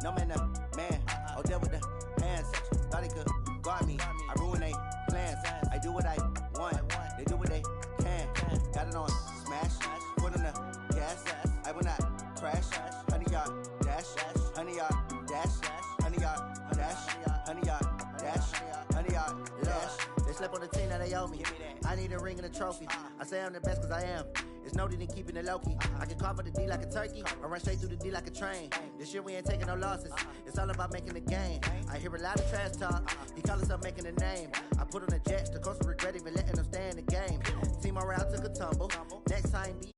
No man, man. Oh, deal with the hands. Thought he could guard me. I ruin they plans. I do what I want. They do what they can. Got it on smash. Put on the gas. I will not crash. 100-yard dash. 100-yard dash. 100-yard dash. 100-yard dash. 100-yard dash. They slept on the team that they owe me. I need a ring and a trophy. I say I'm the best cause I am. It's no need in keeping it low-key. I can carve up the D like a turkey, or run straight through the D like a train. This year we ain't taking no losses. It's all about making the game. I hear a lot of trash talk. He call himself making a name. I put on the Jets. The coach will regret even letting them stay in the game. Team around took a tumble. Next time be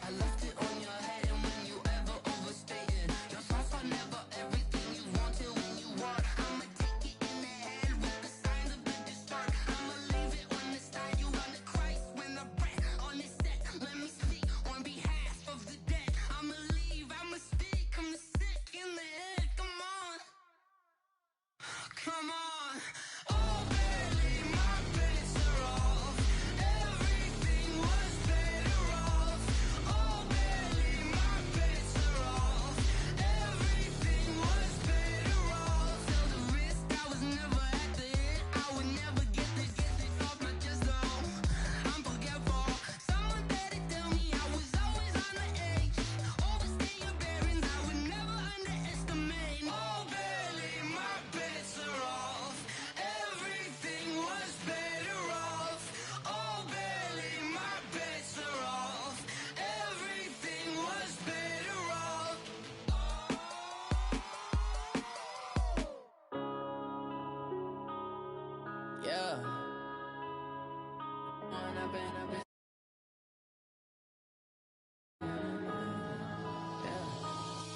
I left it on your head, and when you ever overstated, your thoughts are never everything you wanted when you walk. I'ma take it in the head with the signs of the distort. I'ma leave it on the side, you run the Christ when the breath on this set. Let me speak on behalf of the dead. I'ma leave, I'ma speak, I'm the sick in the head. Come on, come on. Oh, barely, my bets are off. Everything was better off. Oh, barely, my bets are off. Everything was better off. Till the risk, I was never at the hit. I would never get this off my chest, though. I'm forgetful. Someone better tell me I was always on the edge. Overstay your bearings, I would never underestimate. Oh, barely, my bets are off. Everything was better off. Oh, barely, my bets are off. Everything was better off. Yeah.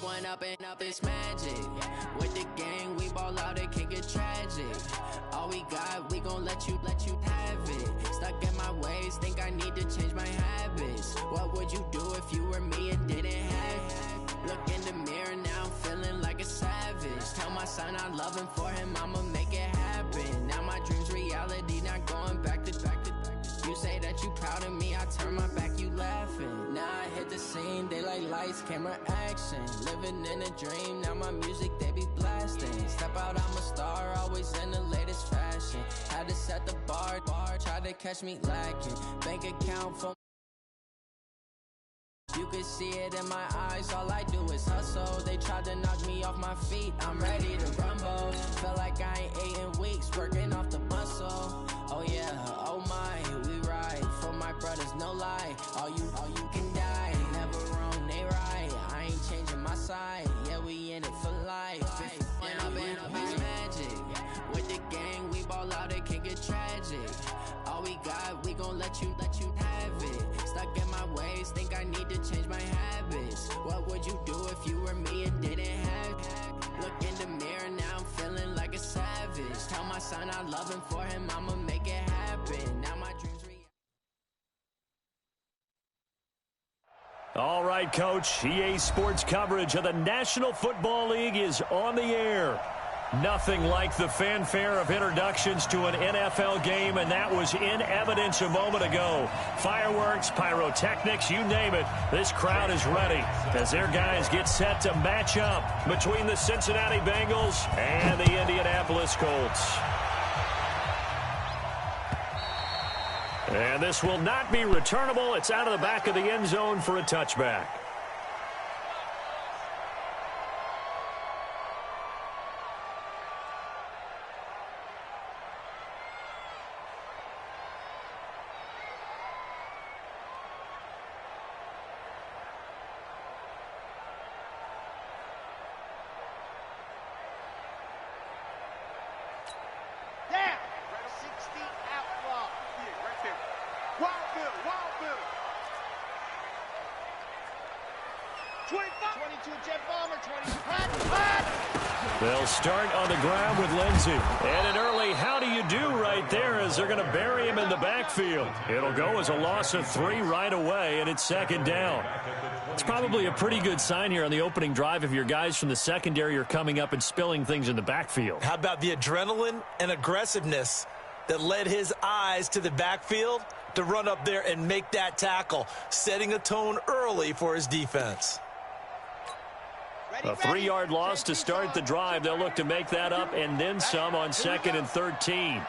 Went up and up, it's magic. With the gang, we ball out, it can get tragic. All we got, we gon' let you have it. Stuck in my ways, think I need to change my habits. What would you do if you were me and didn't have it? Look in the mirror now, I'm feeling like a savage. Tell my son I love him, for him I'ma make it happen. Now my dream's reality, not going back to. You say that you proud of me, I turn my back, you laughing. Now I hit the scene, they like lights, camera, action. Living in a dream, now my music, they be blasting. Step out, I'm a star, always in the latest fashion. Had to set the bar, try to catch me lacking. Bank account for you could see it in my eyes, all I do is hustle. They tried to knock me off my feet, I'm ready to rumble. Felt like I ain't ate in weeks, working off the muscle. Oh yeah, oh my, we ride for my brothers, no lie. All you can die, never wrong, they right. I ain't changing my side, yeah, we in it for life. When up and up, it's magic. With the gang, we ball out, it can get tragic. All we got, we gon' let you have it. Stuck in my ways, think I need to change my habits. What would you do if you were me and didn't have it? Look in the mirror, now I'm feeling like a savage. Tell my son I love him, for him I'ma make it happen. Now my dreams All right, Coach. EA Sports coverage of the National Football League is on the air. Nothing like the fanfare of introductions to an NFL game, and that was in evidence a moment ago. Fireworks, pyrotechnics, you name it. This crowd is ready as their guys get set to match up between the Cincinnati Bengals and the Indianapolis Colts. And this will not be returnable. It's out of the back of the end zone for a touchback. They'll start on the ground with Lindsey. And an early how do you do right there as they're going to bury him in the backfield. It'll go as a loss of 3 right away, and it's second down. It's probably a pretty good sign here on the opening drive if your guys from the secondary are coming up and spilling things in the backfield. How about the adrenaline and aggressiveness that led his eyes to the backfield to run up there and make that tackle, setting a tone early for his defense. A 3-yard loss to start the drive. They'll look to make that up and then some on 2nd and 13.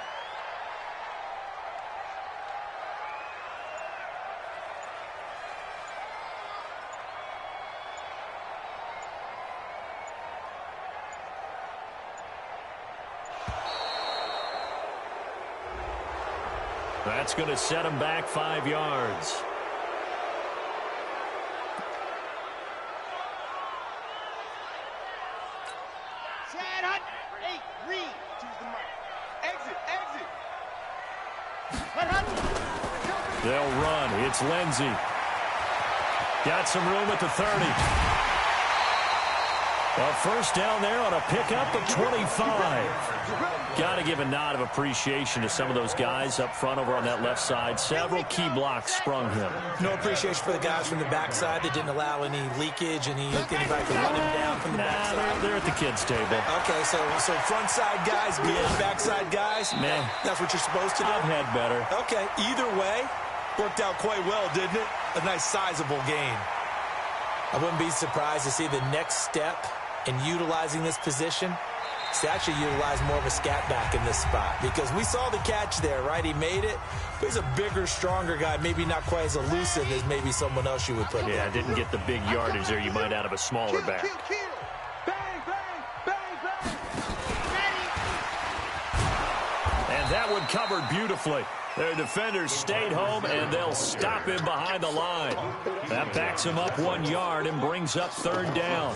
That's going to set him back 5 yards. They'll run. It's Lindsey. Got some room at the 30. A first down there on a pickup of 25. Got to give a nod of appreciation to some of those guys up front over on that left side. Several key blocks sprung him. No appreciation for the guys from the backside that didn't allow any leakage, anybody could run him down from the backside. They're at the kids' table. Okay, so front side guys, good, backside guys. Man, that's what you're supposed to do. I've had better. Okay, either way, worked out quite well, didn't it? A nice sizable gain. I wouldn't be surprised to see the next step in utilizing this position. To actually utilize more of a scat back in this spot, because we saw the catch there, right? He made it, but he's a bigger, stronger guy, maybe not quite as elusive as maybe someone else you would put Yeah, didn't get the big yardage there you might out of a smaller back. And that one covered beautifully. Their defenders stayed home, and they'll stop him behind the line. That backs him up 1 yard and brings up 3rd down.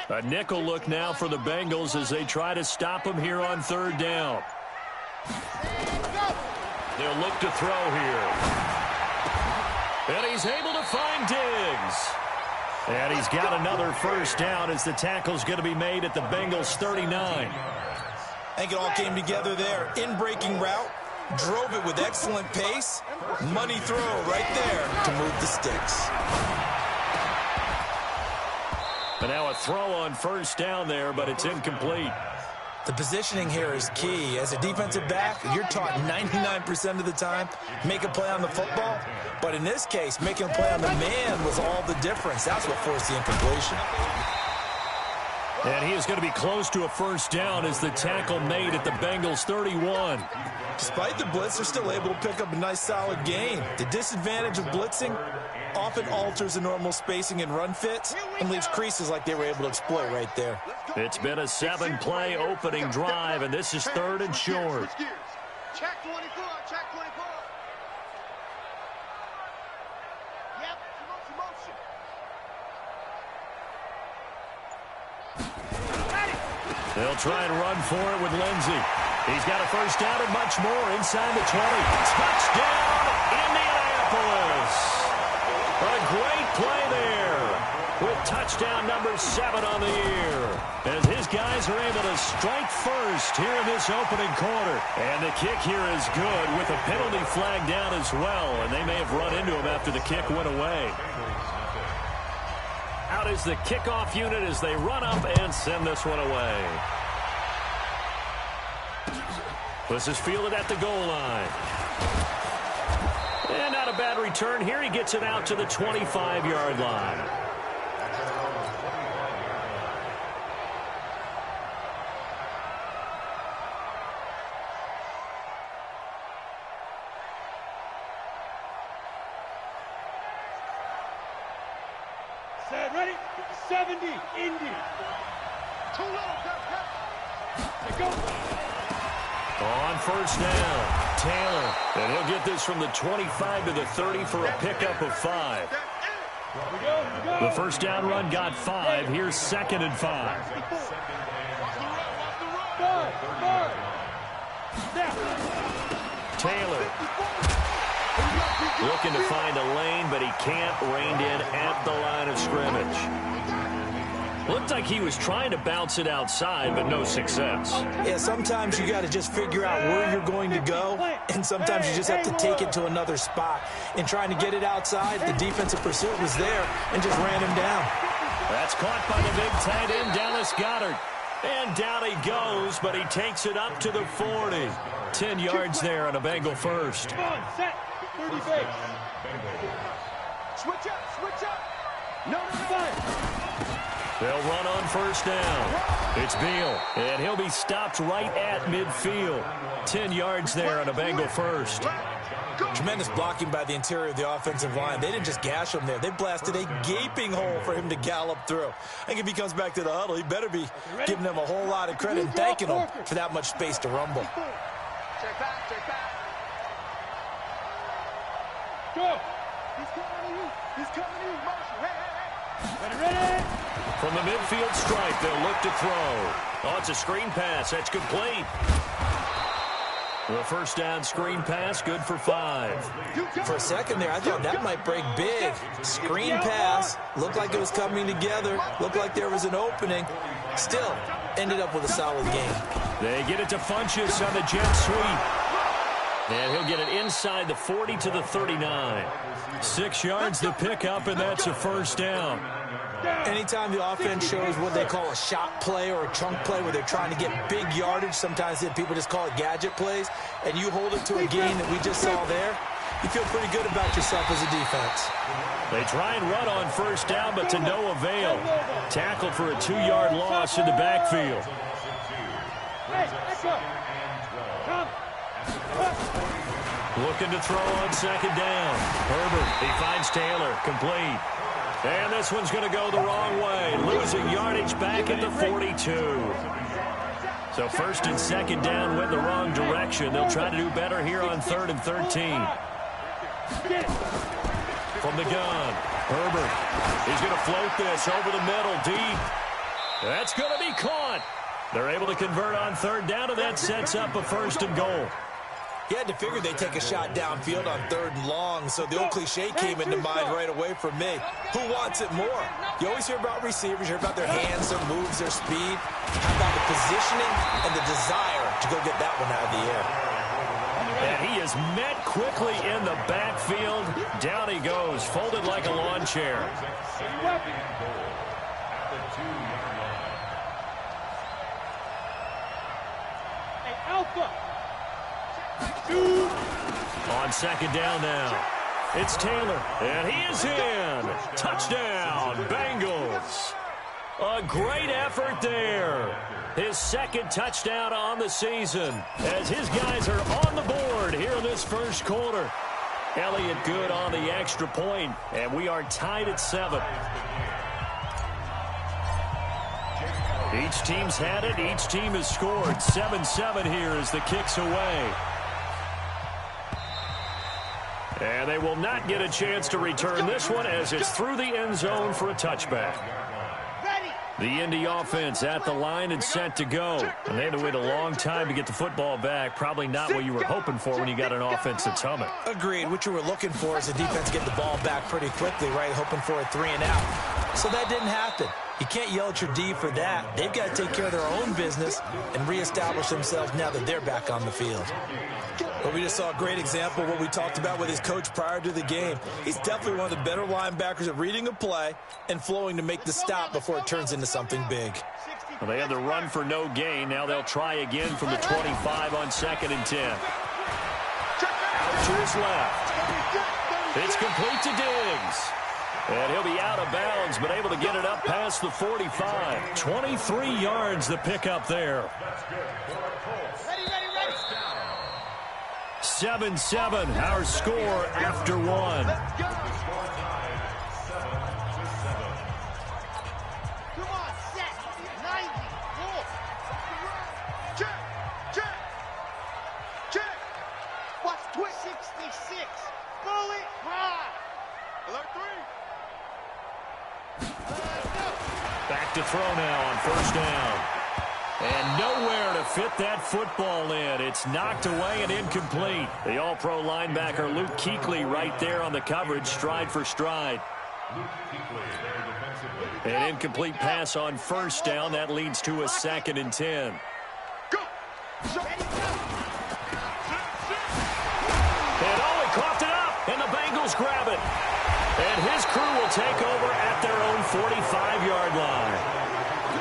A nickel look now for the Bengals as they try to stop him here on 3rd down. They'll look to throw here. And he's able to find Diggs. And he's got another first down as the tackle's going to be made at the Bengals 39. I think it all came together there. In-breaking route, drove it with excellent pace. Money throw right there to move the sticks. But now a throw on first down there, but it's incomplete. The positioning here is key. As a defensive back, you're taught 99% of the time, make a play on the football. But in this case, making a play on the man was all the difference. That's what forced the incompletion. And he is going to be close to a first down as the tackle made at the Bengals 31. Despite the blitz, they're still able to pick up a nice solid gain. The disadvantage of blitzing often alters the normal spacing and run fits and leaves creases like they were able to exploit right there. It's been a 7-play opening drive, and this is 3rd and short. Check 24, check 24. Yep, motion. Ready. They'll try and run for it with Lindsey. He's got a first down and much more inside the 20. Touchdown, Indianapolis. A great play there with touchdown number 7 on the year, as his guys are able to strike first here in this opening quarter. And the kick here is good with a penalty flag down as well, and they may have run into him after the kick went away. Out is the kickoff unit as they run up and send this one away. This is fielded at the goal line. And not a bad return here. He gets it out to the 25-yard line. Set, ready? 70, Indy. Too low, cut. Go. On first down, Taylor. And he'll get this from the 25 to the 30 for a pickup of 5. The first down run got 5. Here's 2nd and 5. Taylor looking to find a lane, but he can't. Reined in at the line of scrimmage. Looked like he was trying to bounce it outside, but no success. Yeah, sometimes you got to just figure out where you're going to go, and sometimes you just have to take it to another spot. In trying to get it outside, the defensive pursuit was there and just ran him down. That's caught by the big tight end, Dallas Goedert. And down he goes, but he takes it up to the 40. 10 yards there on a Bengal first. Come on, set. 30 base. Switch up. No, They'll run on first down. It's Beal, and he'll be stopped right at midfield. 10 yards there on a Bengal first. Tremendous blocking by the interior of the offensive line. They didn't just gash him there. They blasted a gaping hole for him to gallop through. I think if he comes back to the huddle, he better be giving them a whole lot of credit and thanking them for that much space to rumble. Check back. Go. He's coming to you. Motion. Hey. Ready. From the midfield stripe, they'll look to throw. Oh, it's a screen pass. That's complete. The first down screen pass, good for 5. For a second there, I thought that might break big. Screen pass, looked like it was coming together, looked like there was an opening. Still, ended up with a solid game. They get it to Funchess on the jet sweep. And he'll get it inside the 40 to the 39. 6 yards the pickup, and that's a first down. Anytime the offense shows what they call a shot play or a chunk play where they're trying to get big yardage, sometimes people just call it gadget plays, and you hold it to a gain that we just saw there, you feel pretty good about yourself as a defense. They try and run on first down, but to no avail. Tackled for a 2-yard loss in the backfield. Looking to throw on second down. Herbert, he finds Taylor, complete. And this one's going to go the wrong way. Losing yardage back at the 42. So first and second down went the wrong direction. They'll try to do better here on 3rd and 13. From the gun, Herbert. He's going to float this over the middle, deep. That's going to be caught. They're able to convert on 3rd down, and that sets up a 1st and goal. You had to figure they'd take a shot downfield on 3rd and long, so the old cliche came into mind right away for me. Who wants it more? You always hear about receivers, you hear about their hands, their moves, their speed. How about the positioning and the desire to go get that one out of the air? And he is met quickly in the backfield. Down he goes, folded like a lawn chair. Hey, Alpha. On second down now, it's Taylor, and he is in. Touchdown, Bengals. A great effort there. His 2nd touchdown on the season as his guys are on the board here in this first quarter. Elliott good on the extra point, and we are tied at 7. Each team's had it. Each team has scored. 7-7 here as the kick's away. And they will not get a chance to return this one as it's through the end zone for a touchback. Ready. The Indy offense at the line and set to go. And they had to wait a long time to get the football back. Probably not what you were hoping for when you got an offense that's humming. Agreed. What you were looking for is the defense get the ball back pretty quickly, right? Hoping for a 3 and out. So that didn't happen. You can't yell at your D for that. They've got to take care of their own business and reestablish themselves now that they're back on the field. Well, we just saw a great example of what we talked about with his coach prior to the game. He's definitely one of the better linebackers at reading a play and flowing to make the stop before it turns into something big. Well, they had the run for no gain. Now they'll try again from the 25 on 2nd and 10. Out to his left. It's complete to Diggs. And he'll be out of bounds, but able to get it up past the 45. 23 yards the pickup there. 7-7, our score after 1. Come on, set. 90. Check. Check. Check. Watch twist. 66. Bullet. High. Alert 3. Back to throw now on 1st down. And nowhere to fit that football in. It's knocked away and incomplete. The all-pro linebacker Luke Kuechly right there on the coverage, stride for stride. An incomplete pass on 1st down. That leads to a 2nd and 10. And he coughed it up, and the Bengals grab it. And his crew will take over at their own 45-yard line.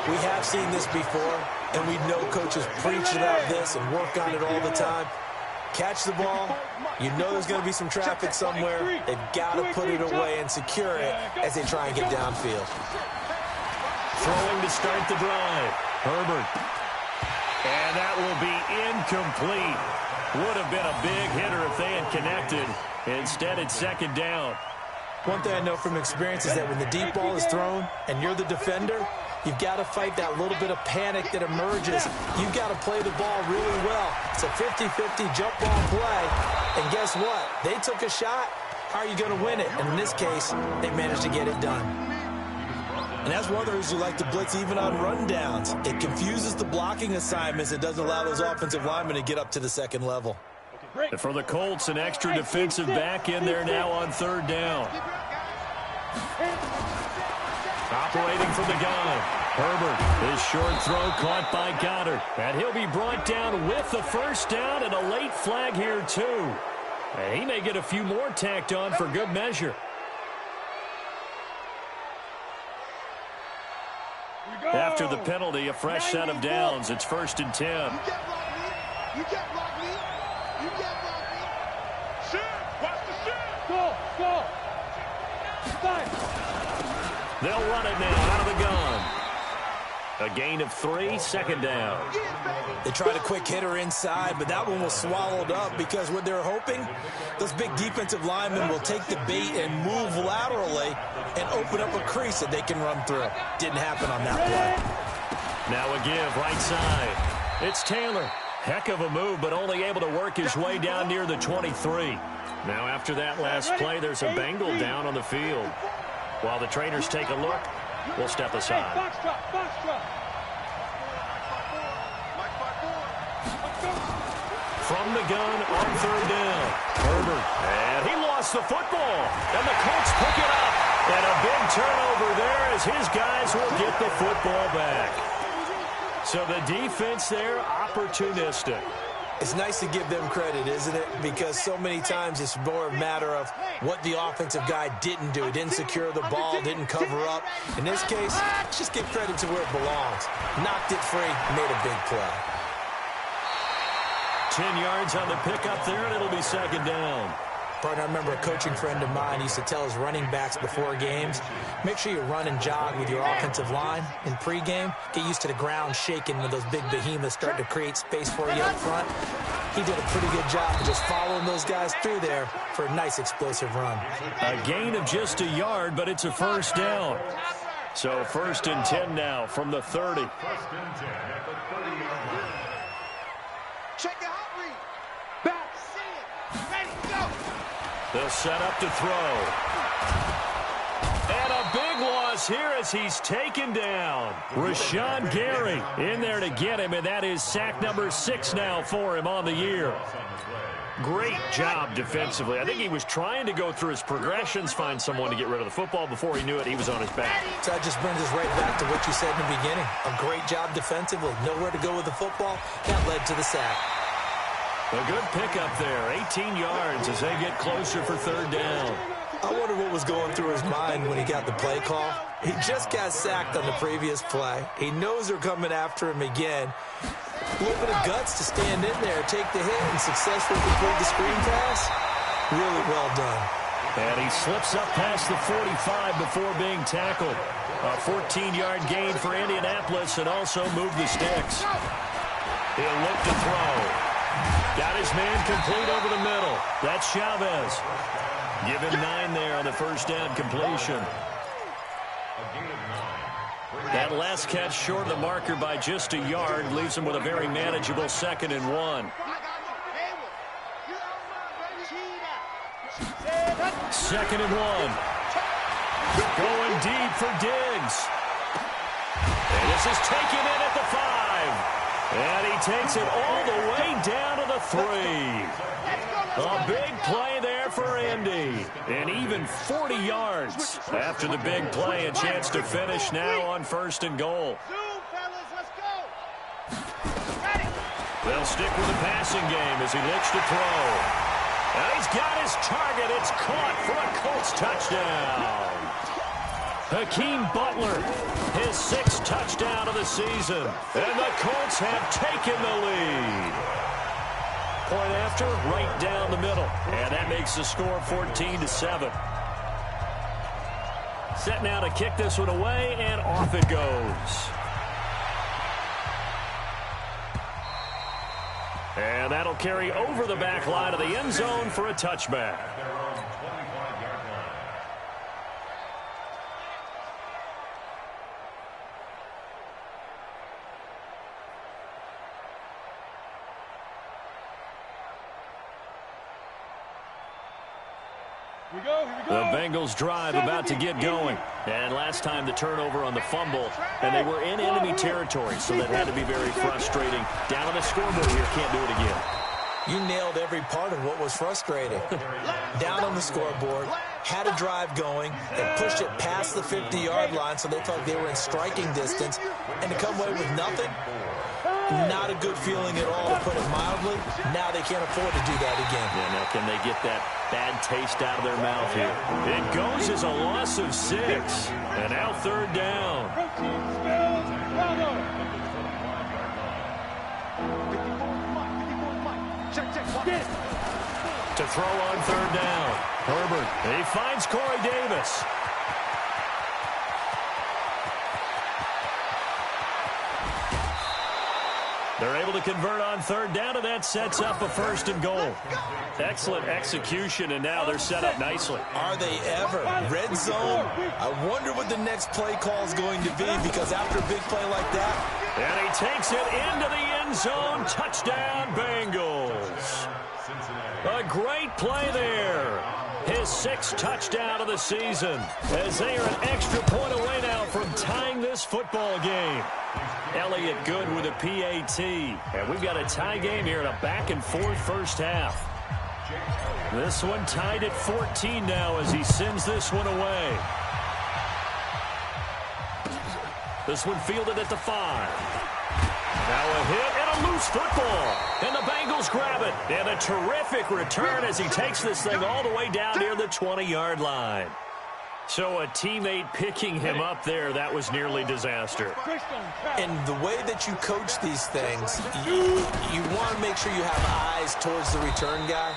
We have seen this before, and we know coaches preach about this and work on it all the time. Catch the ball. You know there's going to be some traffic somewhere. They've got to put it away and secure it as they try and get downfield. Throwing to start the drive. Herbert. And that will be incomplete. Would have been a big hitter if they had connected. Instead, it's 2nd down. One thing I know from experience is that when the deep ball is thrown and you're the defender, you've got to fight that little bit of panic that emerges. You've got to play the ball really well. It's a 50-50 jump ball play. And guess what? They took a shot. How are you going to win it? And in this case, they managed to get it done. And that's one of the reasons you like to blitz even on rundowns. It confuses the blocking assignments. It doesn't allow those offensive linemen to get up to the 2nd level. And for the Colts, an extra defensive back in there now on 3rd down. Operating from the gun. Herbert, his short throw caught by Goddard. And he'll be brought down with the 1st down and a late flag here too. And he may get a few more tacked on for good measure. After the penalty, a fresh set of downs. It's 1st and 10. You can't block me. You can't block me. Shoot. Watch the shoot. Go. They'll run it now out of the gun. A gain of 3, 2nd down. They tried a quick hitter inside, but that one was swallowed up because what they're hoping, those big defensive linemen will take the bait and move laterally and open up a crease that they can run through. Didn't happen on that play. Now a give right side. It's Taylor. Heck of a move, but only able to work his way down near the 23. Now after that last play, there's a Bengal down on the field. While the trainers take a look, we'll step aside. From the gun on 3rd down. Herbert. And he lost the football. And the Colts pick it up. And a big turnover there as his guys will get the football back. So the defense there, opportunistic. It's nice to give them credit, isn't it? Because so many times it's more a matter of what the offensive guy didn't do. He didn't secure the ball, didn't cover up. In this case, just give credit to where it belongs. Knocked it free, made a big play. 10 yards on the pickup there, and it'll be 2nd down. Partner, I remember a coaching friend of mine used to tell his running backs before games, make sure you run and jog with your offensive line in pregame. Get used to the ground shaking when those big behemoths start to create space for you up front. He did a pretty good job of just following those guys through there for a nice explosive run. A gain of just a yard, but it's a 1st down. So 1st and 10 now from the 30. Check the hot read. Back. See it. Ready, go. They'll set up to throw. And a big loss goes here as he's taken down. Rashawn Gary in there to get him, and that is sack number 6 now for him on the year. Great job defensively. I think he was trying to go through his progressions, find someone to get rid of the football. Before he knew it, he was on his back. So that just brings us right back to what you said in the beginning. A great job defensively. Nowhere to go with the football. That led to the sack. A good pickup there. 18 yards as they get closer for 3rd down. I wonder what was going through his mind when he got the play call. He just got sacked on the previous play. He knows they're coming after him again. A little bit of guts to stand in there, take the hit, and successfully complete the screen pass. Really well done. And he slips up past the 45 before being tackled. A 14-yard gain for Indianapolis and also moved the sticks. He'll look to throw. Got his man complete over the middle. That's Chavez. Give him 9 there on the first down completion. That last catch short of the marker by just a yard leaves him with a very manageable 2nd and 1. 2nd and 1. Going deep for Diggs. And this is taken in at the 5. And he takes it all the way down to the 3. A big play there for Indy. And even 40 yards after the big play. A chance to finish now on 1st and goal. They'll stick with the passing game as he looks to throw. And he's got his target. It's caught for a Colts touchdown. Hakeem Butler, his 6th touchdown of the season. And the Colts have taken the lead. Point after, right down the middle. And that makes the score 14-7. Set now to kick this one away, and off it goes. And that'll carry over the back line of the end zone for a touchback. The Bengals drive about to get going. And last time the turnover on the fumble, and they were in enemy territory, so that had to be very frustrating. Down on the scoreboard here, can't do it again. You nailed every part of what was frustrating. Down on the scoreboard, had a drive going, and pushed it past the 50-yard line so they felt they were in striking distance, and to come away with nothing, not a good feeling at all, to put it mildly. Now they can't afford to do that again. Yeah, now can they get that bad taste out of their mouth here? It goes as a loss of 6. And now 3rd down. To throw on 3rd down. Herbert, he finds Corey Davis. They're able to convert on 3rd down, and that sets up a 1st and goal. Excellent execution, and now they're set up nicely. Are they ever? Red zone? I wonder what the next play call is going to be, because after a big play like that. And he takes it into the end zone. Touchdown, Bengals. A great play there. His 6th touchdown of the season, as they are an extra point away now from tying this football game. Elliott good with a PAT. And we've got a tie game here in a back-and-forth first half. This one tied at 14 now as he sends this one away. This one fielded at the 5. Now a hit and a loose football. And the Bengals grab it. And a terrific return as he takes this thing all the way down near the 20-yard line. So a teammate picking him up there, that was nearly disaster. And the way that you coach these things, you want to make sure you have eyes towards the return guy,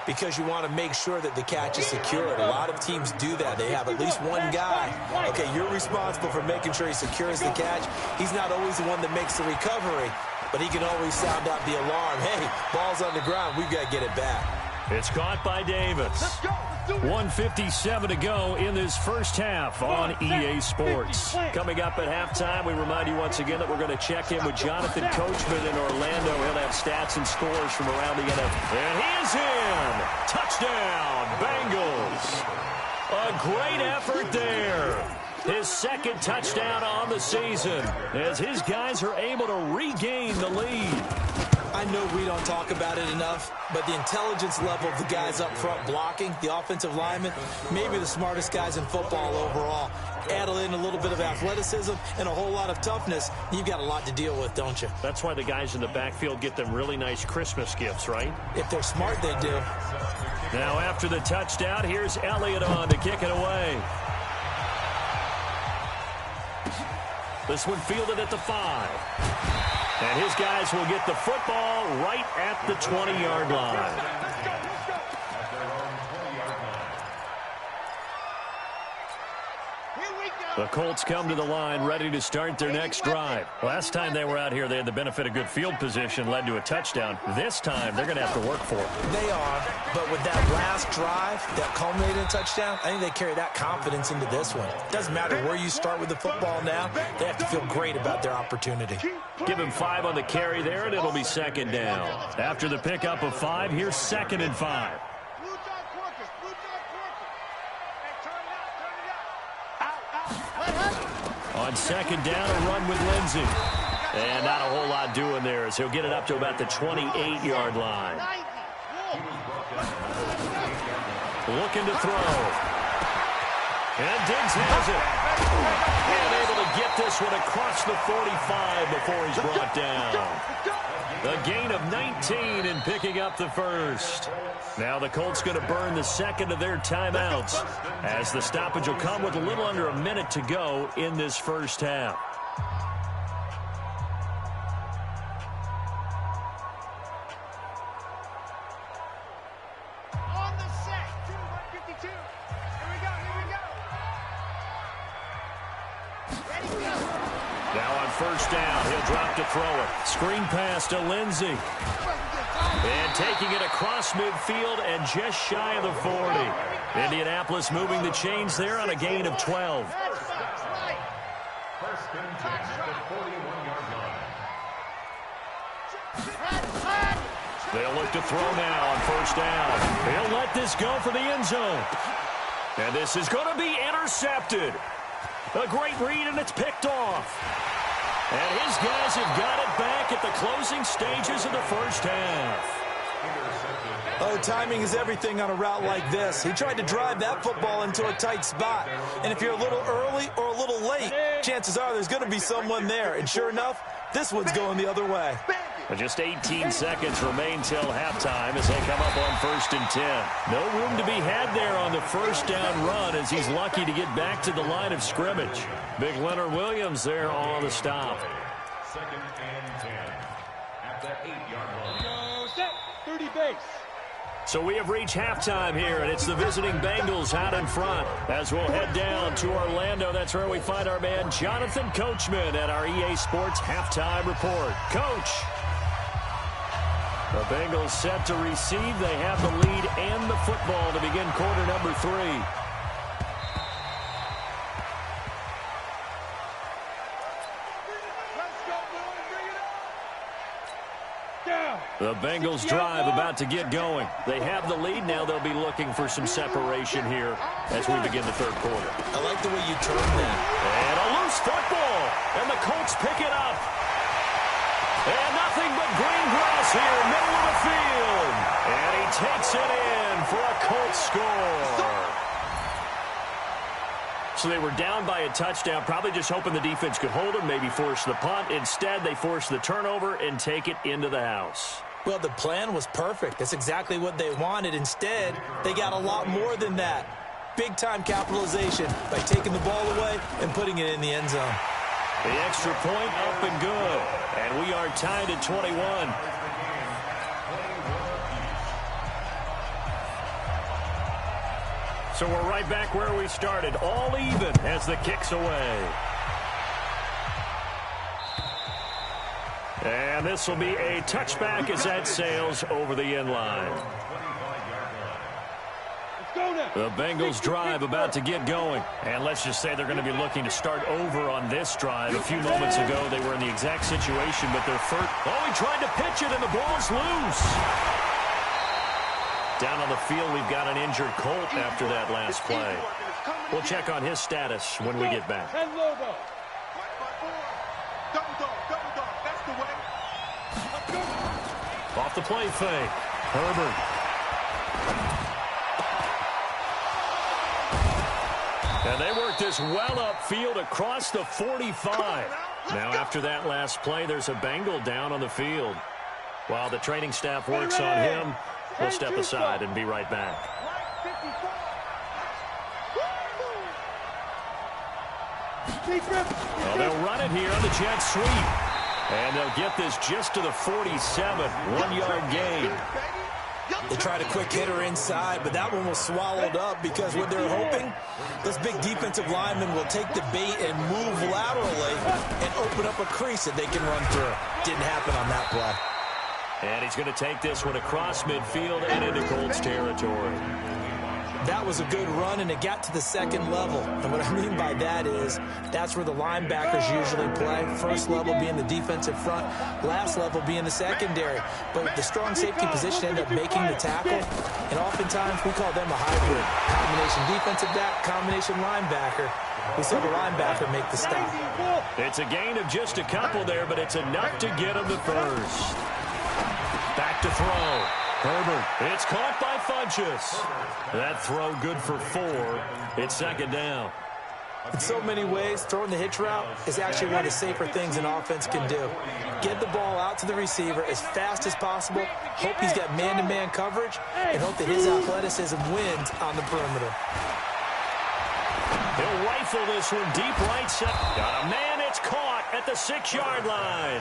because you want to make sure that the catch is secured. A lot of teams do that. They have at least one guy. Okay, you're responsible for making sure he secures the catch. He's not always the one that makes the recovery, but he can always sound out the alarm. Hey, ball's on the ground. We've got to get it back. It's caught by Davis. 1:57 to go in this first half on EA Sports. Coming up at halftime, we remind you once again that we're going to check in with Jonathan Coachman in Orlando. He'll have stats and scores from around the NFL. And he is in. Touchdown, Bengals. A great effort there. his second touchdown on the season, as his guys are able to regain the lead. I know we don't talk about it enough, but the intelligence level of the guys up front blocking, the offensive linemen, maybe the smartest guys in football overall. Add in a little bit of athleticism and a whole lot of toughness, you've got a lot to deal with, don't you? That's why the guys in the backfield get them really nice Christmas gifts, right? If they're smart, they do. Now after the touchdown, here's Elliott on to kick it away. This one fielded at the 5. And his guys will get the football right at the 20-yard line. The Colts come to the line ready to start their next drive. Last time they were out here, they had the benefit of good field position, led to a touchdown. This time, they're going to have to work for it. They are, but with that last drive that culminated in a touchdown, I think they carry that confidence into this one. It doesn't matter where you start with the football now. They have to feel great about their opportunity. Give him 5 on the carry there, and it'll be second down. After the pickup of 5, here's 2nd and 5. On second down, a run with Lindsey. And not a whole lot doing there as he'll get it up to about the 28-yard line. Looking to throw. And Diggs has it. And able to get this one across the 45 before he's brought down. A gain of 19 in picking up the first. Now the Colts going to burn the second of their timeouts as the stoppage will come with a little under a minute to go in this first half. On the set, 152. Here we go, Ready, go. Now on first down, he'll drop to throw it. Screen pass to Lindsey. And taking it across midfield and just shy of the 40. Indianapolis moving the chains there on a gain of 12. They'll look to throw now on first down. He'll let this go for the end zone. And this is going to be intercepted. A great read, and it's picked off. And his guys have got it back at the closing stages of the first half. Oh, timing is everything on a route like this. He tried to drive that football into a tight spot. And if you're a little early or a little late, chances are there's going to be someone there. And sure enough, this one's going the other way. Just 18 seconds remain till halftime as they come up on 1st and 10. No room to be had there on the first down run as he's lucky to get back to the line of scrimmage. Big Leonard Williams there on the stop. 2nd and 10 at the 8-yard line. Go set, 30 base. So we have reached halftime here, and it's the visiting Bengals out in front. As we'll head down to Orlando, that's where we find our man Jonathan Coachman at our EA Sports Halftime Report. Coach. The Bengals set to receive. They have the lead and the football to begin quarter number 3. The Bengals drive about to get going. They have the lead. Now they'll be looking for some separation here as we begin the third quarter. I like the way you turn that. And a loose football. And the Colts pick it up. And nothing but green grass here, middle of the field. And he takes it in for a Colts score. So they were down by a touchdown, probably just hoping the defense could hold them, maybe force the punt. Instead, they force the turnover and take it into the house. Well, the plan was perfect. That's exactly what they wanted. Instead, they got a lot more than that. Big-time capitalization by taking the ball away and putting it in the end zone. The extra point up and good. And we are tied at 21. So we're right back where we started, all even as the kick's away. And this will be a touchback as that sails over the end line. The Bengals drive about to get going. And let's just say they're going to be looking to start over on this drive. A few moments ago, they were in the exact situation, but they're first. Oh, he tried to pitch it, and the ball's loose. Down on the field, we've got an injured Colt after that last play. We'll check on his status when we get back. And logo. Double dog. That's the way. Let's go. Off the play fake. Herbert. And they work this well upfield across the 45. Now after that last play, there's a Bengal down on the field. While the training staff works on him, we'll step aside and be right back. Well, they'll run it here on the jet sweep. And they'll get this just to the 47. 1-yard gain. They tried a quick hitter inside, but that one was swallowed up because what they're hoping, those big defensive linemen will take the bait and move laterally and open up a crease that they can run through. Didn't happen on that play. And he's going to take this one across midfield and into Colts territory. That was a good run, and it got to the second level. And what I mean by that is that's where the linebackers usually play. First level being the defensive front, last level being the secondary. But the strong safety position ended up making the tackle, and oftentimes we call them a hybrid. Combination defensive back, combination linebacker. We saw the linebacker make the stop. It's a gain of just a couple there, but it's enough to get him the first. Back to throw. Herbert, it's caught by Funchess. That throw good for 4. It's second down. In so many ways, throwing the hitch route is actually one of the safer things an offense can do. Get the ball out to the receiver as fast as possible, hope he's got man-to-man coverage, and hope that his athleticism wins on the perimeter. He'll rifle this one deep right side. Got a man, it's caught at the 6-yard line.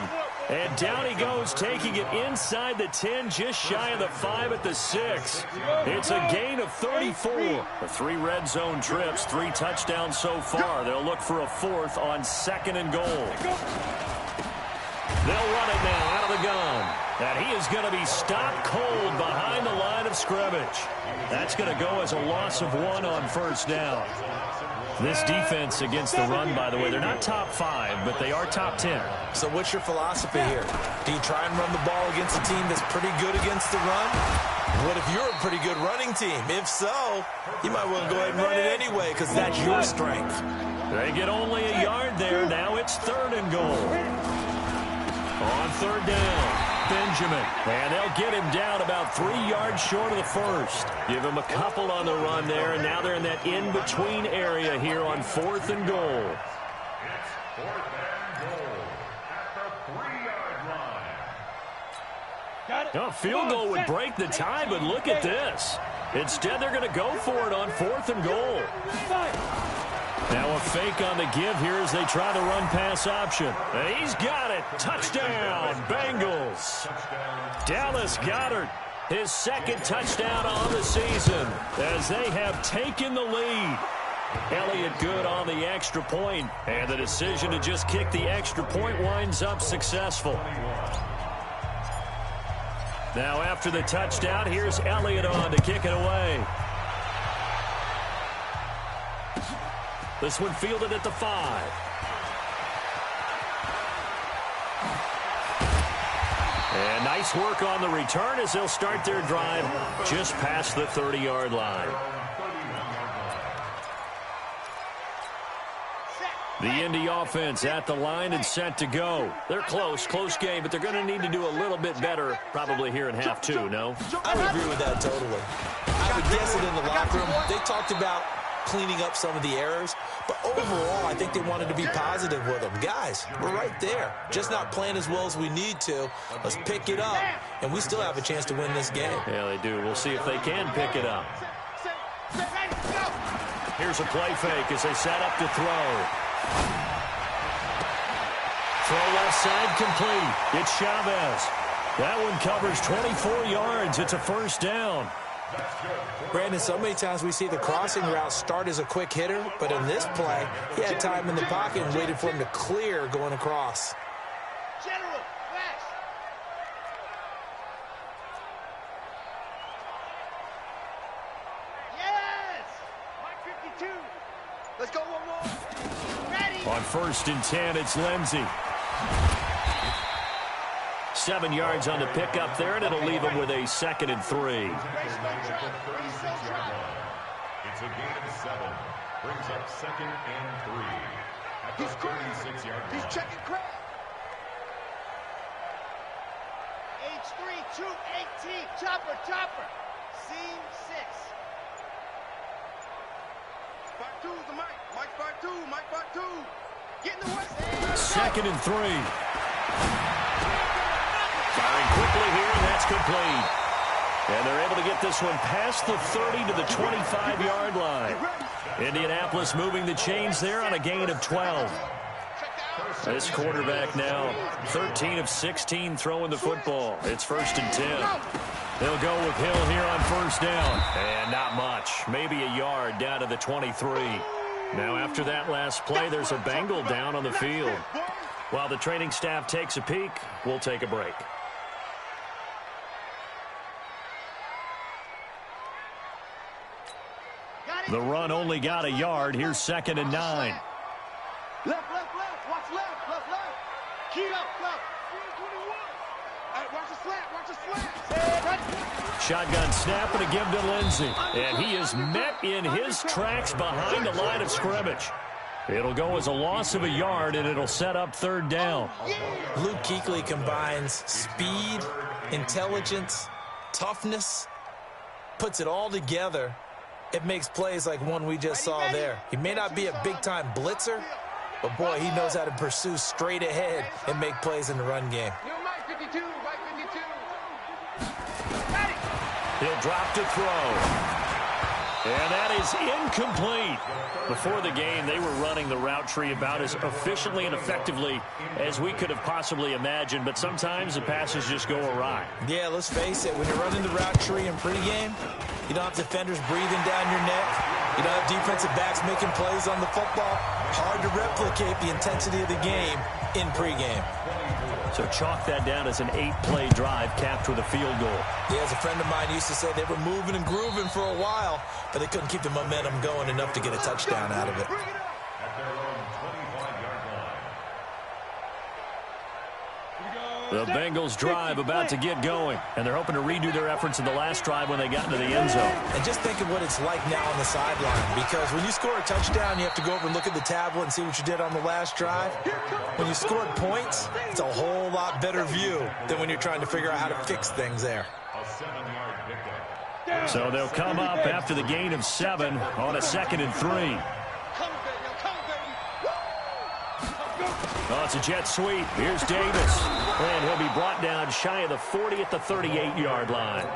And down he goes, taking it inside the 10, just shy of the 5 at the 6. It's a gain of 34. The 3 red zone trips, 3 touchdowns so far. They'll look for a 4th on 2nd and goal. They'll run it now out of the gun. And he is going to be stopped cold behind the line of scrimmage. That's going to go as a loss of 1 on first down. This defense against the run, by the way, they're not top 5, but they are top 10. So what's your philosophy here? Do you try and run the ball against a team that's pretty good against the run? What if you're a pretty good running team? If so, you might want to go ahead and run it anyway because that's your strength. They get only a yard there. Now it's 3rd and goal. On 3rd down, Benjamin. And they'll get him down about 3 yards short of the first. Give him a couple on the run there, and now they're in that in-between area here on 4th and goal. It's 4th and goal at the 3-yard line. A field goal would break the tie, but look at this. Instead, they're going to go for it on 4th and goal. Now a fake on the give here as they try the run-pass option. And he's got it. Touchdown, Bengals. Dallas Goedert, his 2nd touchdown on the season as they have taken the lead. Elliott good on the extra point, and the decision to just kick the extra point winds up successful. Now after the touchdown, here's Elliott on to kick it away. This one fielded at the 5. And nice work on the return as they'll start their drive just past the 30-yard line. The Indy offense at the line and set to go. They're close game, but they're going to need to do a little bit better probably here in half 2, no? I would agree with that totally. I would guess it in the locker room. They talked about cleaning up some of the errors, but overall, I think they wanted to be positive with them. Guys, we're right there. Just not playing as well as we need to. Let's pick it up, and we still have a chance to win this game. Yeah, they do. We'll see if they can pick it up. Here's a play fake as they set up to throw. Throw left side complete. It's Chavez. That one covers 24 yards. It's a first down. Brandon, so many times we see the crossing route start as a quick hitter, but in this play, he had time in the pocket and waited for him to clear going across. General, flash. Yes! 52. Let's go one more. Ready. On 1st and 10, it's Lindsey. 7 yards on the pickup there, and it'll leave him with a 2nd and 3. It's a gain of 7. Brings up 2nd and 3. At the 36-yard line. He's checking crap. H3, 218. Chopper. Seam 6. 5-2 is the mic. Mike 5-2. Get in the way. 2nd and 3. Firing quickly here, and that's complete. And they're able to get this one past the 30 to the 25-yard line. Indianapolis moving the chains there on a gain of 12. This quarterback now 13 of 16 throwing the football. It's 1st and 10. They'll go with Hill here on 1st down. And not much. Maybe a yard down to the 23. Now after that last play, there's a Bengal down on the field. While the training staff takes a peek, we'll take a break. The run only got a yard. Here's 2nd and 9. Left. Watch left. Key up. 321. All right, watch the slant. Shotgun snap and a give to Lindsey. And he is met in his tracks behind the line of scrimmage. It'll go as a loss of a yard, and it'll set up 3rd down. Luke Kuechly combines speed, intelligence, toughness, puts it all together. It makes plays like one we just saw there. He may not be a big-time blitzer, but, boy, he knows how to pursue straight ahead and make plays in the run game. Mike 52. He'll drop to throw. And that is incomplete. Before the game, they were running the route tree about as efficiently and effectively as we could have possibly imagined, but sometimes the passes just go awry. Yeah, let's face it, when you're running the route tree in pregame, you don't have defenders breathing down your neck. You don't have defensive backs making plays on the football. Hard to replicate the intensity of the game in pregame. So chalk that down as an 8-play drive capped with a field goal. Yeah, as a friend of mine used to say, they were moving and grooving for a while, but they couldn't keep the momentum going enough to get a touchdown out of it. The Bengals drive about to get going, and they're hoping to redo their efforts in the last drive when they got into the end zone. And just think of what it's like now on the sideline, because when you score a touchdown, you have to go over and look at the tablet and see what you did on the last drive. When you scored points, it's a whole lot better view than when you're trying to figure out how to fix things there. So they'll come up after the gain of 7 on a 2nd and 3. Oh, it's a jet sweep. Here's Davis. And he'll be brought down shy of the 40 at the 38-yard line.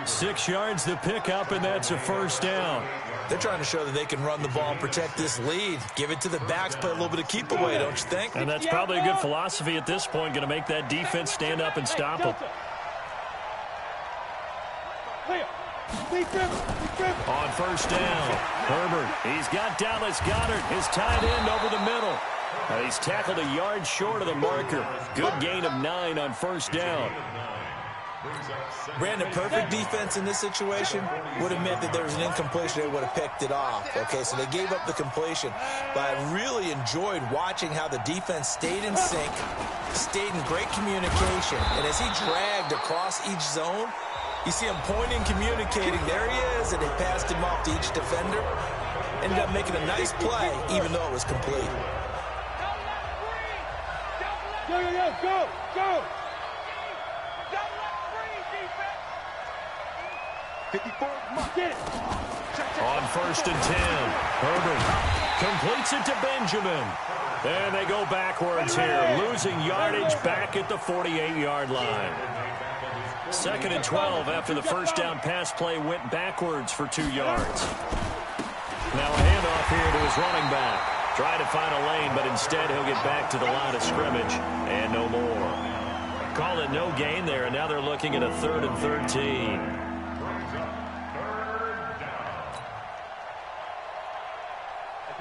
6 yards to pick up, and that's a 1st down. They're trying to show that they can run the ball and protect this lead. Give it to the backs, play a little bit of keep away, don't you think? And that's probably a good philosophy at this point, going to make that defense stand up and stop them. On 1st down, Herbert. He's got Dallas Goedert, his tight end, over the middle. He's tackled a yard short of the marker. Good gain of 9 on 1st down. Brandon, perfect defense in this situation would have meant that there was an incompletion. They would have picked it off. Okay, so they gave up the completion. But I really enjoyed watching how the defense stayed in sync, stayed in great communication. And as he dragged across each zone, you see him pointing, communicating. There he is, and they passed him off to each defender. Ended up making a nice play, even though it was complete. Go! 54, get it. On 1st and 10, Herbert completes it to Benjamin. And they go backwards here, losing yardage back at the 48-yard line. 2nd and 12 after the 1st down pass play went backwards for 2 yards. Now a handoff here to his running back. Trying to find a lane, but instead he'll get back to the line of scrimmage and no more. Call it no gain there, and now they're looking at a 3rd and 13.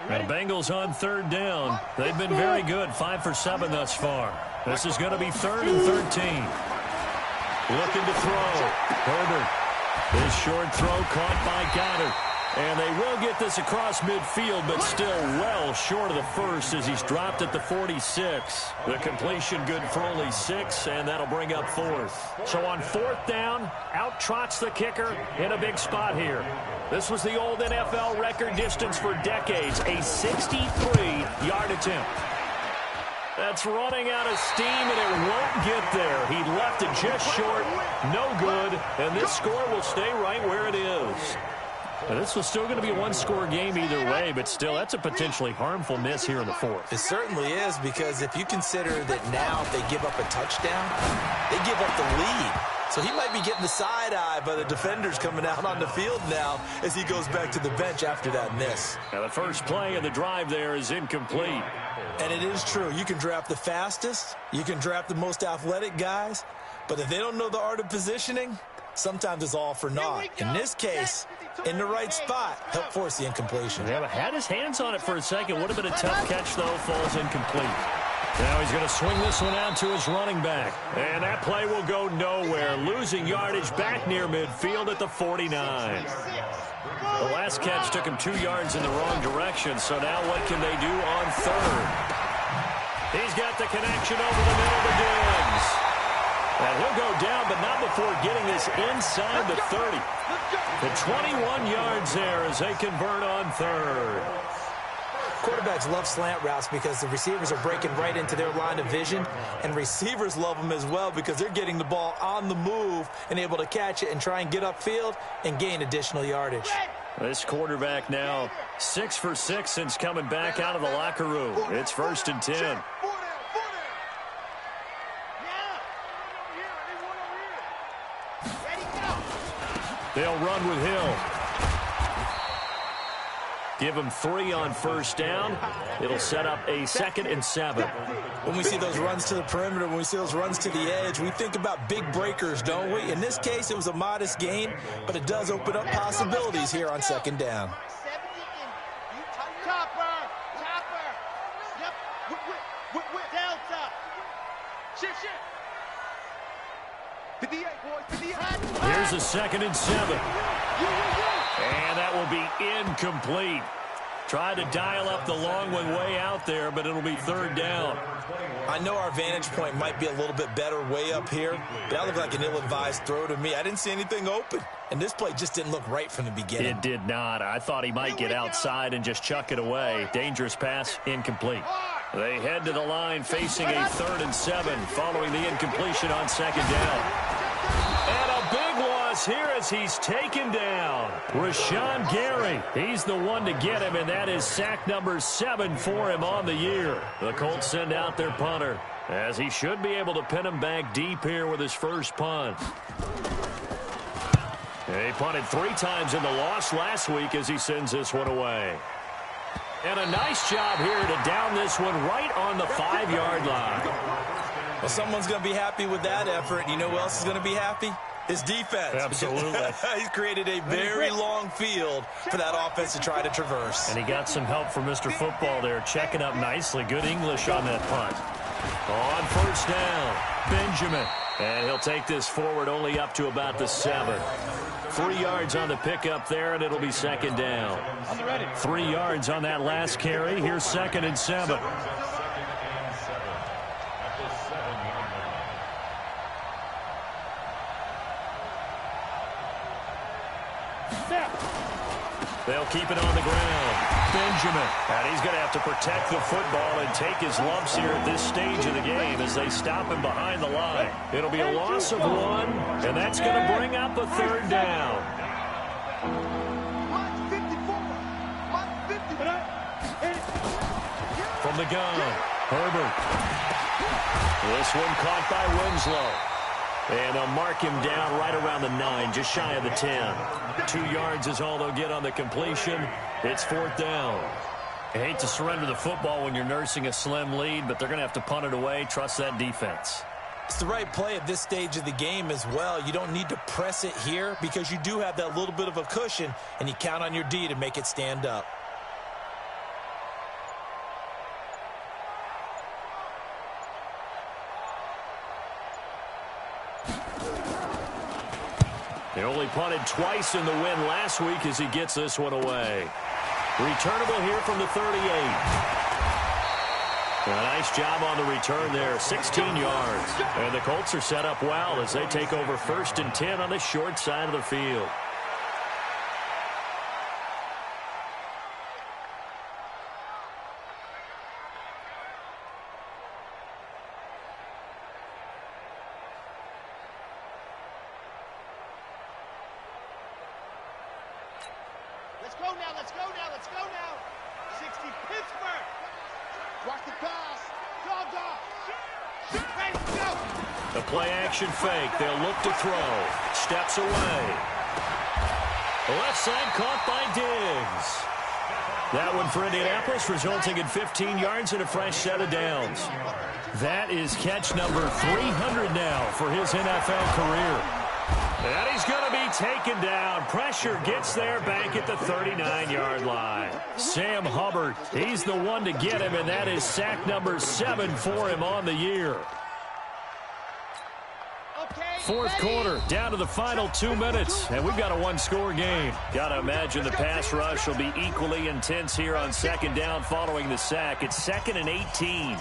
The Bengals on 3rd down. They've been very good, 5 for 7 thus far. This is going to be 3rd and 13. Looking to throw. Herbert. His short throw caught by Goddard. And they will get this across midfield, but still well short of the first as he's dropped at the 46. The completion good for only 6, and that'll bring up 4th. So on 4th down, out trots the kicker in a big spot here. This was the old NFL record distance for decades, a 63-yard attempt. That's running out of steam, and it won't get there. He left it just short, no good, and this score will stay right where it is. Now, this was still going to be a one-score game either way, but still, that's a potentially harmful miss here in the fourth. It certainly is, because if you consider that now if they give up a touchdown, they give up the lead. So he might be getting the side eye by the defenders coming out on the field now as he goes back to the bench after that miss. Now, the first play of the drive there is incomplete. And it is true. You can draft the fastest. You can draft the most athletic guys. But if they don't know the art of positioning, sometimes it's all for naught. In this case, in the right spot, help force the incompletion. Yeah, had his hands on it for a second. Would have been a tough catch, though. Falls incomplete. Now he's going to swing this one out to his running back. And that play will go nowhere. Losing yardage back near midfield at the 49. The last catch took him 2 yards in the wrong direction. So now what can they do on third? He's got the connection over the middle to Diggs. And he'll go down, but not before getting this inside the 30. The 21 yards there as they convert on third. Quarterbacks love slant routes because the receivers are breaking right into their line of vision, and receivers love them as well because they're getting the ball on the move and able to catch it and try and get upfield and gain additional yardage. This quarterback now 6 for 6 since coming back out of the locker room. It's 1st and 10. They'll run with Hill. Give him 3 on first down. It'll set up a 2nd and 7. When we see those runs to the perimeter, when we see those runs to the edge, we think about big breakers, don't we? In this case, it was a modest gain, but it does open up possibilities here on 2nd down. Here's a 2nd and 7. And that will be incomplete. Tried to dial up the long one way out there, but it'll be 3rd down. I know our vantage point might be a little bit better way up here, but that looked like an ill-advised throw to me. I didn't see anything open, and this play just didn't look right from the beginning. It did not. I thought he might get outside and just chuck it away. Dangerous pass, incomplete. They head to the line facing a 3rd and 7 following the incompletion on 2nd down. And a big loss here as he's taken down. Rashawn Gary, he's the one to get him, and that is sack number 7 for him on the year. The Colts send out their punter, as he should be able to pin him back deep here with his first punt. He punted 3 times in the loss last week as he sends this one away. And a nice job here to down this one right on the 5-yard line. Well, someone's going to be happy with that effort. You know who else is going to be happy? His defense. Absolutely. He's created a very long field for that offense to try to traverse. And he got some help from Mr. Football there, checking up nicely. Good English on that punt. On first down, Benjamin. And he'll take this forward only up to about the 7. 3 yards on the pickup there, and it'll be 2nd down. 3 yards on that last carry. Here's 2nd and 7. They'll keep it on the ground. Benjamin. And he's going to have to protect the football and take his lumps here at this stage of the game as they stop him behind the line. It'll be a loss of 1, and that's going to bring up a 3rd down. From the gun, Herbert. This one caught by Winslow. And they'll mark him down right around the 9, just shy of the 10. 2 yards is all they'll get on the completion. It's 4th down. I hate to surrender the football when you're nursing a slim lead, but they're going to have to punt it away. Trust that defense. It's the right play at this stage of the game as well. You don't need to press it here because you do have that little bit of a cushion, and you count on your D to make it stand up. They only punted twice in the win last week as he gets this one away. Returnable here from the 38. A nice job on the return there, 16 yards. And the Colts are set up well as they take over 1st and 10 on the short side of the field. let's go now, let's go now, let's go now. 60 Pittsburgh. Watch the pass. Dog. Ready, go. The play action fake. They'll look to throw. Steps away. Left side caught by Diggs. That one for Indianapolis, resulting in 15 yards and a fresh set of downs. That is catch number 300 now for his NFL career. And he's going to be taken down. Pressure gets there back at the 39-yard line. Sam Hubbard, he's the one to get him, and that is sack number 7 for him on the year. Fourth quarter, down to the final 2 minutes, and we've got a one-score game. Got to imagine the pass rush will be equally intense here on second down following the sack. It's 2nd and 18.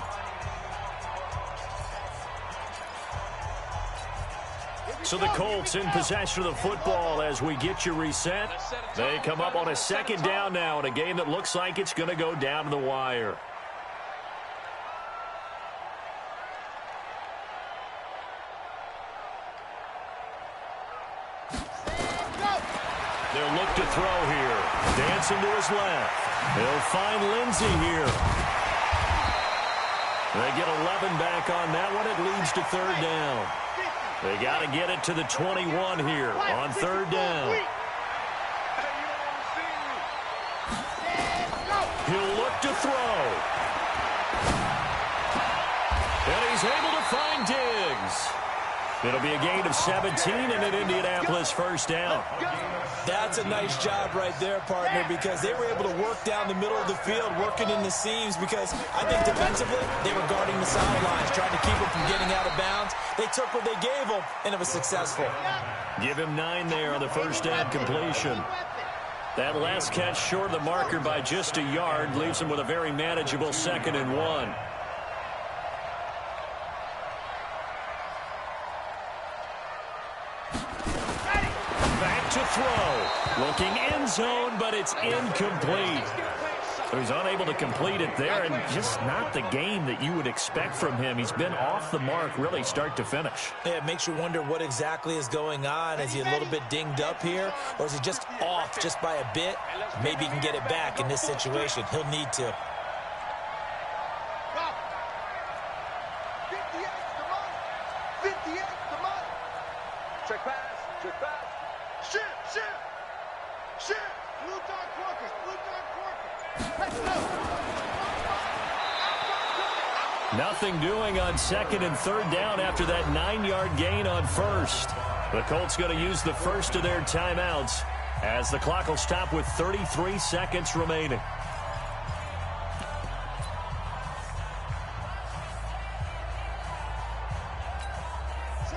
So the Colts in possession of the football as we get you reset. They come up on a second down now in a game that looks like it's going to go down to the wire. They'll look to throw here. Dancing to his left. He'll find Lindsey here. They get 11 back on that one. It leads to third down. They got to get it to the 21 here on third down. He'll look to throw. And he's able to find Diggs. It'll be a gain of 17 and an Indianapolis first down. That's a nice job right there, partner, because they were able to work down the middle of the field, working in the seams, because I think defensively they were guarding the sidelines, trying to keep them from getting out of bounds. They took what they gave them, and it was successful. Give him 9 there on the first down completion. That last catch short of the marker by just a yard leaves him with a very manageable 2nd and 1. To throw. Looking end zone, but it's incomplete. So he's unable to complete it there, and just not the game that you would expect from him. He's been off the mark really start to finish. Yeah, it makes you wonder what exactly is going on. Is he a little bit dinged up here, or is he just off just by a bit? Maybe he can get it back in this situation. He'll need to. Check pass. Shit. Blue dog Quarkers. Nothing doing on 2nd and 3rd down after that 9-yard gain on first. The Colts going to use the first of their timeouts as the clock will stop with 33 seconds remaining.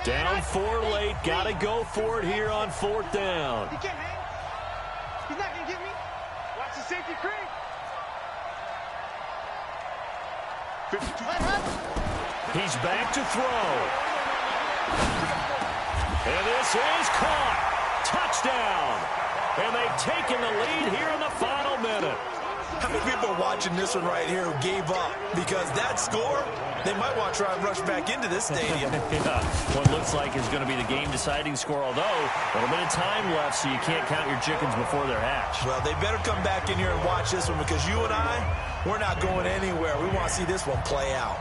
Down 4 late. Got to go for it here on 4th down. He can't hang. He's not going to get me. Watch the safety creep. He's back to throw. And this is caught. Touchdown. And they've taken the lead here in the final minute. How many people are watching this one right here who gave up? Because that score, they might want to try and rush back into this stadium. Yeah, what looks like is going to be the game-deciding score, although a little bit of time left, so you can't count your chickens before they're hatched. Well, they better come back in here and watch this one, because you and I, we're not going anywhere. We want to see this one play out.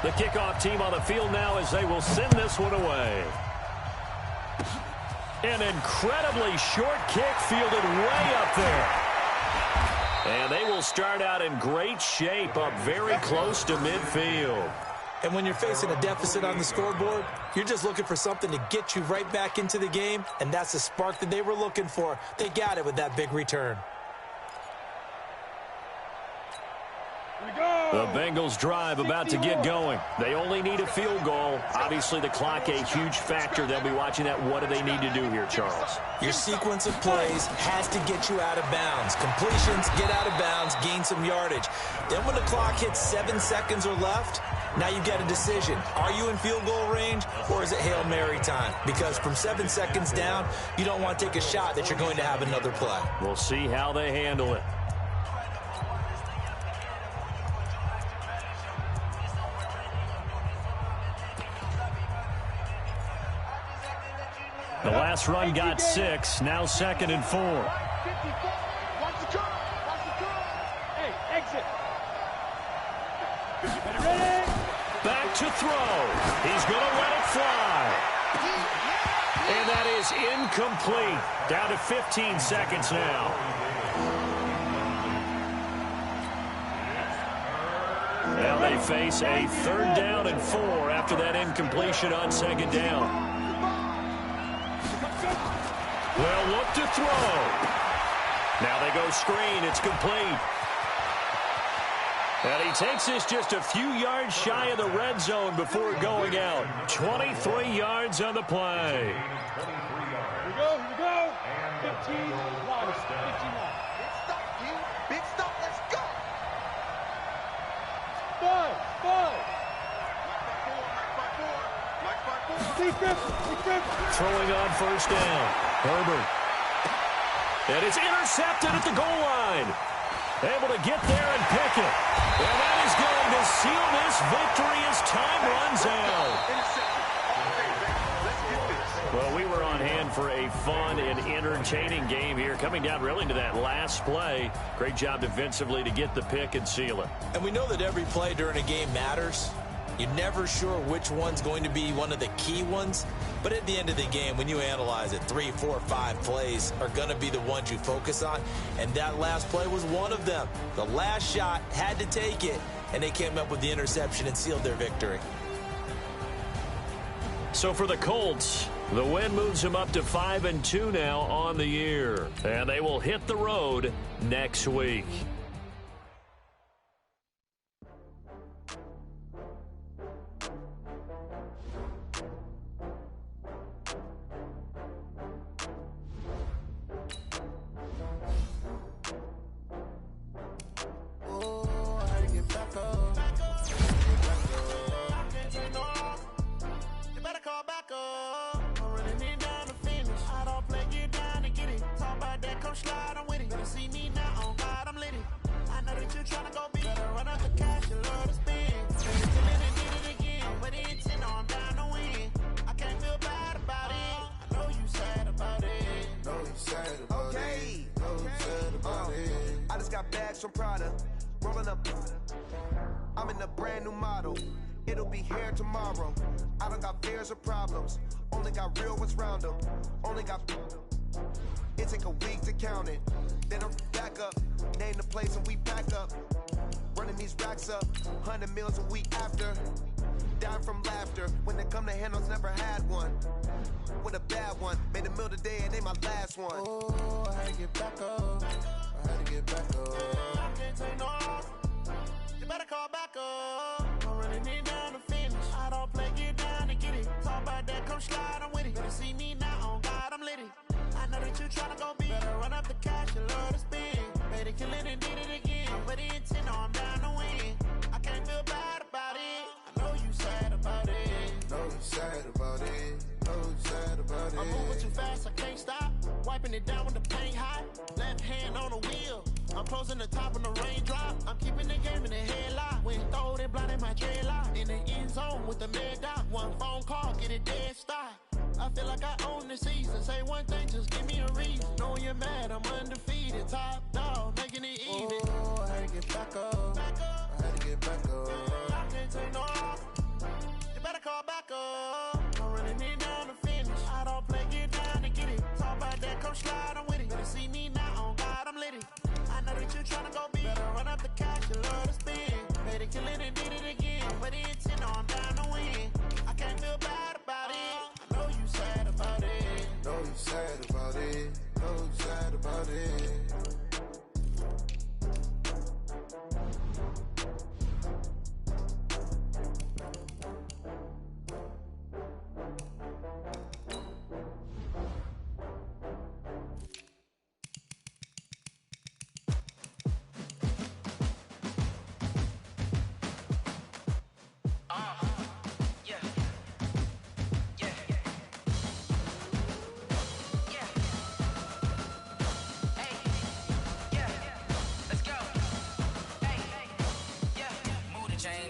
The kickoff team on the field now as they will send this one away. An incredibly short kick fielded way up there. And they will start out in great shape up very close to midfield. And when you're facing a deficit on the scoreboard, you're just looking for something to get you right back into the game, and that's the spark that they were looking for. They got it with that big return. The Bengals drive about to get going. They only need a field goal. Obviously, the clock a huge factor. They'll be watching that. What do they need to do here, Charles? Your sequence of plays has to get you out of bounds. Completions, get out of bounds, gain some yardage. Then when the clock hits 7 seconds or left, now you get a decision. Are you in field goal range, or is it Hail Mary time? Because from 7 seconds down, you don't want to take a shot that you're going to have another play. We'll see how they handle it. The last run got 6, now 2nd and 4. 54. Watch the curl. Watch the curl. Hey, exit. Ready? Back to throw. He's going to let it fly. And that is incomplete. Down to 15 seconds now. Now they face a 3rd down and 4 after that incompletion on 2nd down. Well, look to throw. Now they go screen. It's complete. And he takes this just a few yards shy of the red zone before going out. 23 yards on the play. Here we go. 15 yards. 15 yards. Big stop, let's go. 5. Throwing on 1st down. Herbert. And it's intercepted at the goal line. Able to get there and pick it. And that is going to seal this victory as time runs out. Well, we were on hand for a fun and entertaining game here. Coming down really to that last play. Great job defensively to get the pick and seal it. And we know that every play during a game matters. You're never sure which one's going to be one of the key ones. But at the end of the game, when you analyze it, 3, 4, 5 plays are going to be the ones you focus on. And that last play was one of them. The last shot had to take it, and they came up with the interception and sealed their victory. So for the Colts, the win moves them up to 5-2 now on the year. And they will hit the road next week. From Prada, rolling up. I'm in a brand new model. It'll be here tomorrow. I don't got fears or problems. Only got real ones round them. Only got. It take a week to count it. Then I'm back up. Name the place and we back up. Running these racks up. 100 meals a week after. Down from laughter. When they come to handles, never had one. With a bad one. Made a meal today and ain't my last one. Oh, I had to get back up. I had to get back up. I can't take no off. You better call back up. I'm running it down to finish. I don't play, get down and get it. Talk about that, come slide, I'm with it. Better see me now, on God, I'm litty. I know that you tryna go big. Better run up the cash, you love to spin. Made it, kill it, and did it again. But the intent, no, I'm down to win. I can't feel bad about it. I know you sad about it. Know you sad about it. Know you sad about it. I'm moving too fast, I can't stop. Wiping it down with the paint hot. Left hand on the wheel. I'm closing the top of the raindrop. I'm keeping the game in the headlock. When throw it blind in my dreadlock. In the end zone with the mad dot. One phone call, get it dead stop. I feel like I own the season. Say one thing, just give me a reason. Knowing you're mad, I'm undefeated. Top dog, making it even. Oh, I had to get back up. I had to get back up. I can't take no off. You better call back up. I'm running it down to finish. I don't play, get down and get it. Talk about that, come slide, I'm with it. Better see me now, on God, I'm litty. I know that you tryna go big. Better run up the cash, you love to spin. Made it, kill it, and did it again. But the intent, no, I'm down to win. I can't feel bad about it. I know you sad about it. Know you sad about it. Know you sad about it.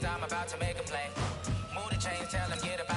I'm about to make a play. Move the chains, tell them get up